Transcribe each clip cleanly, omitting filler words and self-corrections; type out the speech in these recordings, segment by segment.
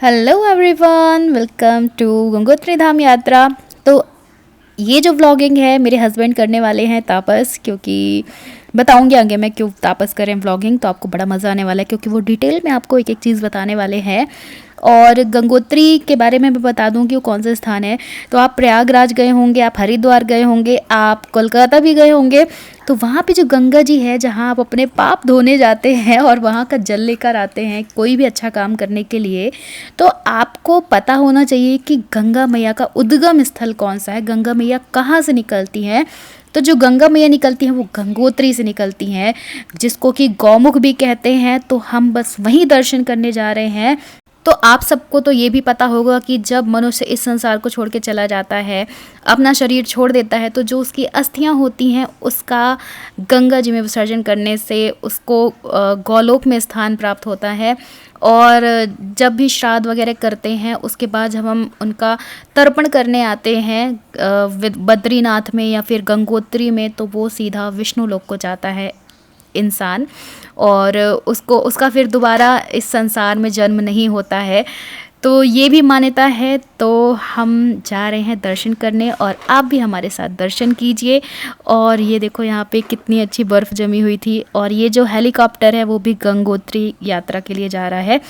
Hello everyone, welcome to Gangotri Dham यात्रा। तो ये जो व्लॉगिंग है मेरे हस्बैंड करने वाले हैं तापस, क्योंकि बताऊंगी आगे मैं क्यों तापस करें व्लॉगिंग, तो आपको बड़ा मज़ा आने वाला है क्योंकि वो डिटेल में आपको एक एक चीज़ बताने वाले हैं। और गंगोत्री के बारे में मैं बता दूं कि वो कौन सा स्थान है। तो आप प्रयागराज गए होंगे, आप हरिद्वार गए होंगे, आप कोलकाता भी गए होंगे। तो वहाँ पे जो गंगा जी है, जहाँ आप अपने पाप धोने जाते हैं और वहाँ का जल लेकर आते हैं कोई भी अच्छा काम करने के लिए, तो आपको पता होना चाहिए कि गंगा मैया का उद्गम स्थल कौन सा है, गंगा मैया कहाँ से निकलती हैं। तो जो गंगा मैया निकलती हैं वो गंगोत्री से निकलती हैं, जिसको कि गौमुख भी कहते हैं। तो हम बस वहीं दर्शन करने जा रहे हैं। तो आप सबको तो ये भी पता होगा कि जब मनुष्य इस संसार को छोड़ के चला जाता है, अपना शरीर छोड़ देता है, तो जो उसकी अस्थियां होती हैं उसका गंगा जी में विसर्जन करने से उसको गौलोक में स्थान प्राप्त होता है। और जब भी श्राद्ध वगैरह करते हैं उसके बाद जब हम उनका तर्पण करने आते हैं बद्रीनाथ में या फिर गंगोत्री में, तो वो सीधा विष्णु लोक को जाता है इंसान, और उसको उसका फिर दोबारा इस संसार में जन्म नहीं होता है। तो ये भी मान्यता है। तो हम जा रहे हैं दर्शन करने और आप भी हमारे साथ दर्शन कीजिए। और ये देखो यहाँ पे कितनी अच्छी बर्फ़ जमी हुई थी, और ये जो हेलीकॉप्टर है वो भी गंगोत्री यात्रा के लिए जा रहा है।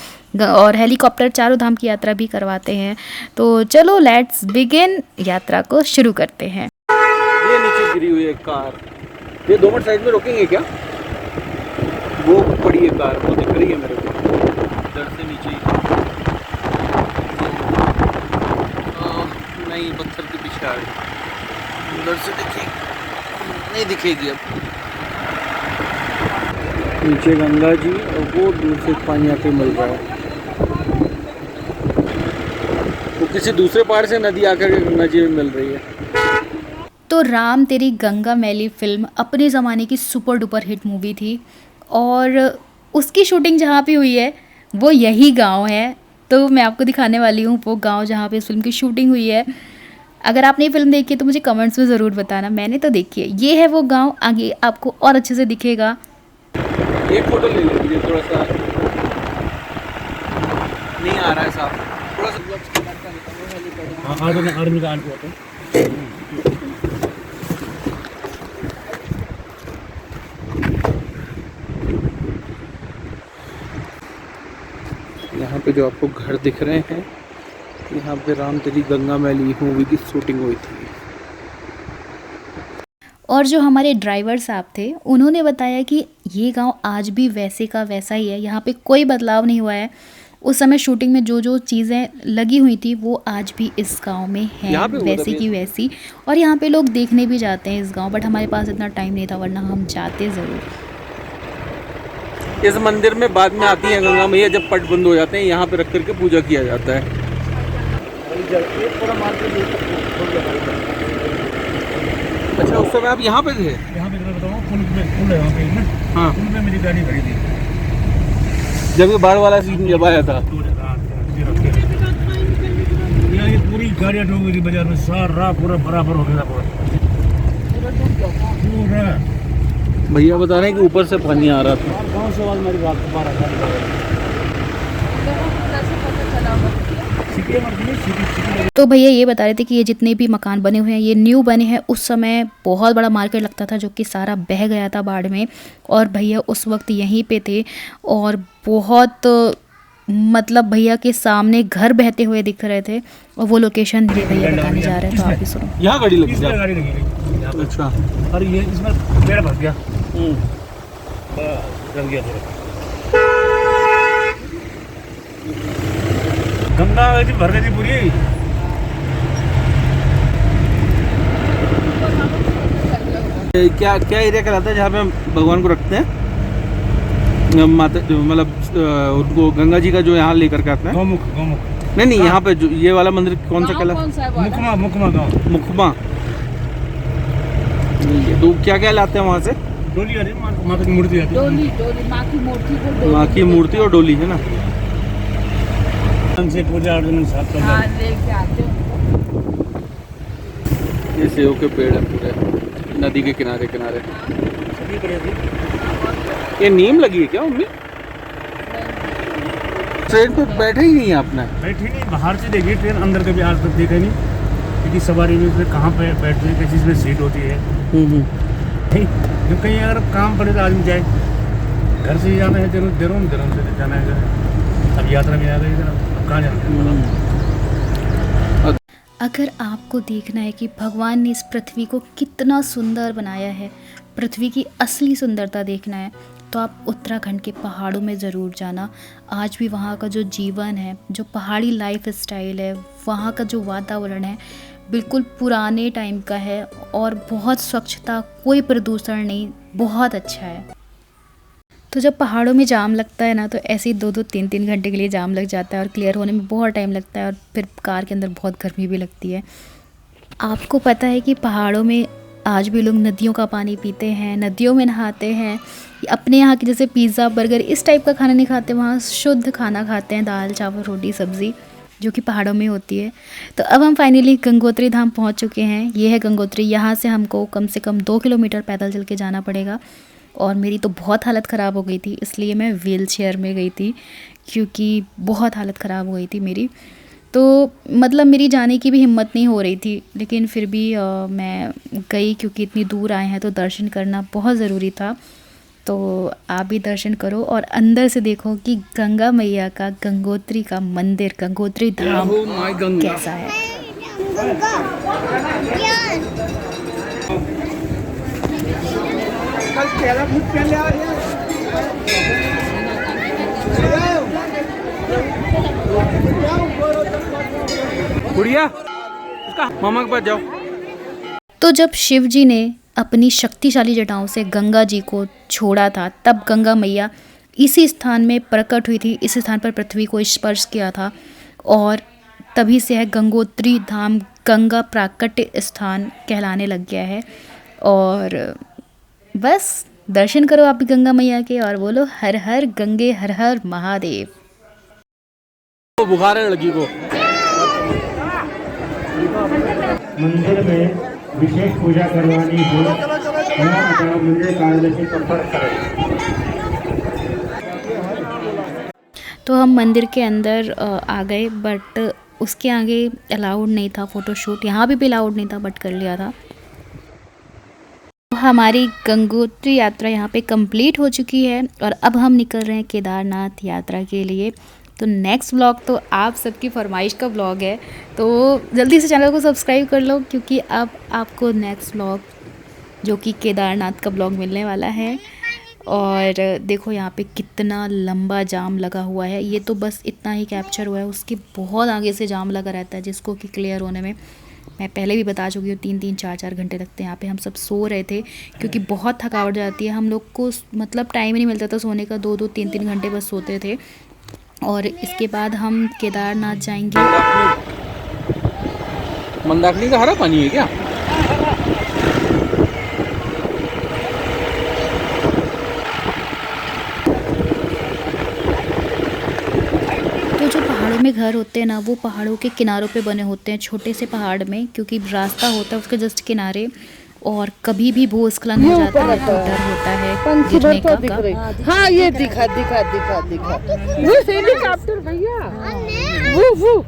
और हेलीकॉप्टर चारों धाम की यात्रा भी करवाते हैं। तो चलो लेट्स बिगिन, यात्रा को शुरू करते हैं। ये नीचे गिरी हुई है कार, ये दोनों साइड में रोकेंगे क्या? वो पड़ी है कार, वो दिख रही है मेरे को इधर से नीचे ही। नहीं, पत्थर के पीछे आ गई, उधर से दिखेगी नहीं, दिखेगी अब। नीचे गंगा जी और वो दूर से पानी आके मिल रहा है। वो किसी दूसरे पहाड़ से नदी आकर के गंगा जी में मिल रही है। तो राम तेरी गंगा मैली फिल्म अपने ज़माने की सुपर डुपर हिट मूवी थी, और उसकी शूटिंग जहाँ पे हुई है वो यही गांव है। तो मैं आपको दिखाने वाली हूँ वो गांव जहाँ पे इस फिल्म की शूटिंग हुई है। अगर आपने ये फिल्म देखी है तो मुझे कमेंट्स में ज़रूर बताना। मैंने तो देखी है। ये है वो गांव, आगे आपको और अच्छे से दिखेगा। एक फोटो ले लीजिए, थोड़ा सा नहीं आ रहा है साफ, थोड़ा सा आर्मी का यहाँ पे जो आपको घर दिख रहे हैं, यहाँ पे राम तेरी गंगा मैली मूवी की शूटिंग हुई थी। और जो हमारे ड्राइवर साहब थे उन्होंने बताया कि ये गांव आज भी वैसे का वैसा ही है, यहाँ पे कोई बदलाव नहीं हुआ है। उस समय शूटिंग में जो जो चीज़ें लगी हुई थी वो आज भी इस गांव में हैं, वैसी की वैसी। और यहाँ पे लोग देखने भी जाते हैं इस गांव, बट हमारे पास इतना टाइम नहीं था, वरना हम जाते ज़रूर। इस मंदिर में बाद में आती है गंगा मैया, जब पट बंद हो जाते हैं यहाँ पे रख करके पूजा किया जाता है। अच्छा, उस समय आप यहाँ पे थे? यहाँ पे मैं बताऊँ, पुल है वहाँ पे ना। हाँ, पुल पे मेरी गाड़ी खड़ी थी जब ये बाढ़ वाला सीजन जब आया था। ये पूरी गाड़ियाँ डूब गई थी बाजार में, सारा पूरा बराबर हो गया था पूरा। भैया बता रहे हैं कि ऊपर से पानी आ रहा था। गाँव से मेरी बात तो भैया ये बता रहे थे कि ये जितने भी मकान बने हुए हैं ये न्यू बने हैं। उस समय बहुत बड़ा मार्केट लगता था जो कि सारा बह गया था बाढ़ में, और भैया उस वक्त यहीं पे थे। और बहुत मतलब भैया के सामने घर बहते हुए दिख रहे थे, और वो लोकेशन भी भैया बताने जा रहे हैं। तो आप भी सुनो। यहाँ गाड़ी लगी थी? गाड़ी लगी। अच्छा, और ये इसमें पेड़ भर गया, जल गया थोड़ा। गंगा जी भर गई थी पूरी। क्या क्या एरिया कहलाता है जहाँ पे हम भगवान को रखते हैं, माता मतलब उनको गंगा जी का जो यहाँ लेकर के आते हैं? गौमुख। नहीं नहीं, यहाँ पे जो ये वाला मंदिर कौन सा कहलाता है? मुखमा गाँव। मुखमा। तो क्या क्या लाते हैं वहाँ से? डोली आ रही है, माता की मूर्ति आती है। डोली माँ की मूर्ति, माँ की मूर्ति और डोली है ना। से पूजा अर्चना साथ कर हाँ लेके आते हैं। ये सेव के पेड़ है पूरे नदी के किनारे किनारे। ये नीम लगी है क्या मम्मी? ट्रेन पे बैठे ही नहीं आपने? बैठी नहीं, बाहर से देखी ट्रेन, अंदर कभी आज तक देखा नहीं क्योंकि सवारी में से कहाँ पे बैठते हैं, किस चीज़ में सीट होती है। नहीं, जो कहीं अगर काम पड़े तो आदमी जाए, घर से ही जाना है, देरों से जाना है। अब यात्रा में आ गई इधर, अब कहाँ जाना है? अगर आपको देखना है कि भगवान ने इस पृथ्वी को कितना सुंदर बनाया है, पृथ्वी की असली सुंदरता देखना है, तो आप उत्तराखंड के पहाड़ों में ज़रूर जाना। आज भी वहाँ का जो जीवन है, जो पहाड़ी लाइफ स्टाइल है, वहाँ का जो वातावरण है, बिल्कुल पुराने टाइम का है और बहुत स्वच्छता, कोई प्रदूषण नहीं, बहुत अच्छा है। तो जब पहाड़ों में जाम लगता है ना, तो ऐसे ही 2-2, 3-3 घंटे के लिए जाम लग जाता है और क्लियर होने में बहुत टाइम लगता है और फिर कार के अंदर बहुत गर्मी भी लगती है। आपको पता है कि पहाड़ों में आज भी लोग नदियों का पानी पीते हैं, नदियों में नहाते हैं। अपने यहाँ के जैसे पिज़्ज़ा, बर्गर इस टाइप का खाना नहीं खाते, वहाँ शुद्ध खाना खाते हैं, दाल चावल रोटी सब्ज़ी, जो कि पहाड़ों में होती है। तो अब हम फाइनली गंगोत्री धाम पहुँच चुके हैं। ये है गंगोत्री। यहाँ से हमको कम से कम 2 किलोमीटर पैदल चल के जाना पड़ेगा और मेरी तो बहुत हालत ख़राब हो गई थी, इसलिए मैं व्हील चेयर में गई थी क्योंकि बहुत हालत ख़राब हो गई थी मेरी। तो मतलब मेरी जाने की भी हिम्मत नहीं हो रही थी, लेकिन फिर भी मैं गई क्योंकि इतनी दूर आए हैं तो दर्शन करना बहुत ज़रूरी था। तो आप भी दर्शन करो और अंदर से देखो कि गंगा मैया का गंगोत्री का मंदिर, गंगोत्री धाम कैसा है। गुड़िया, उसका मामा के पास जाओ। तो जब शिव जी ने अपनी शक्तिशाली जटाओं से गंगा जी को छोड़ा था, तब गंगा मैया इसी स्थान में प्रकट हुई थी, इस स्थान पर पृथ्वी को स्पर्श किया था और तभी से है गंगोत्री धाम गंगा प्राकट्य स्थान कहलाने लग गया है। और बस दर्शन करो आप भी गंगा मैया के और बोलो हर हर गंगे, हर हर महादेव। बुखार है लड़की को। मंदिर में विशेष पूजा करवानी हो या मंदिर कार्यालय से संपर्क करें। तो हम मंदिर के अंदर आ गए, बट उसके आगे अलाउड नहीं था फ़ोटोशूट। यहाँ भी अलाउड नहीं था, बट कर लिया था। हमारी गंगोत्री यात्रा यहाँ पे कंप्लीट हो चुकी है और अब हम निकल रहे हैं केदारनाथ यात्रा के लिए। तो नेक्स्ट व्लॉग तो आप सबकी फरमाइश का व्लॉग है, तो जल्दी से चैनल को सब्सक्राइब कर लो क्योंकि अब आपको नेक्स्ट व्लॉग जो कि केदारनाथ का व्लॉग मिलने वाला है। और देखो यहाँ पे कितना लंबा जाम लगा हुआ है। ये तो बस इतना ही कैप्चर हुआ है, उसके बहुत आगे से जाम लगा रहता है जिसको कि क्लियर होने में मैं पहले भी बता चुकी हूँ 3-3, 4-4 घंटे लगते हैं। यहाँ पे हम सब सो रहे थे क्योंकि बहुत थकावट जाती है। हम लोग को मतलब टाइम ही नहीं मिलता था सोने का, 2-2, 3-3 घंटे बस सोते थे। और इसके बाद हम केदारनाथ जाएंगे। मंदाकिनी का हरा पानी है क्या? तो जो पहाड़ों में घर होते हैं ना, वो पहाड़ों के किनारों पे बने होते हैं, छोटे से पहाड़ में, क्योंकि रास्ता होता है उसके जस्ट किनारे और कभी भी भूस्खलन हो जाता है तो डर होता है गिरने का। हाँ ये दिखा वो हेलीकॉप्टर भैया वो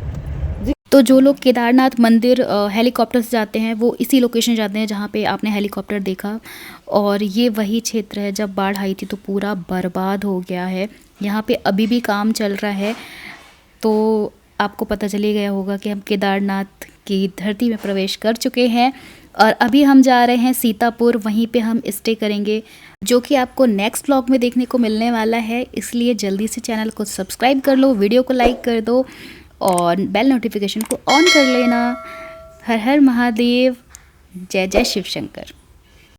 तो जो लोग केदारनाथ मंदिर हेलीकॉप्टर से जाते हैं वो इसी लोकेशन जाते हैं जहाँ पे आपने हेलीकॉप्टर देखा। और ये वही क्षेत्र है जब बाढ़ आई थी तो पूरा बर्बाद हो गया है। यहाँ पे अभी भी काम चल रहा है, तो आपको पता चल ही गया होगा कि हम केदारनाथ की धरती में प्रवेश कर चुके हैं और अभी हम जा रहे हैं सीतापुर। वहीं पे हम स्टे करेंगे, जो कि आपको नेक्स्ट व्लॉग में देखने को मिलने वाला है। इसलिए जल्दी से चैनल को सब्सक्राइब कर लो, वीडियो को लाइक कर दो और बेल नोटिफिकेशन को ऑन कर लेना। हर हर महादेव, जय जय शिव शंकर।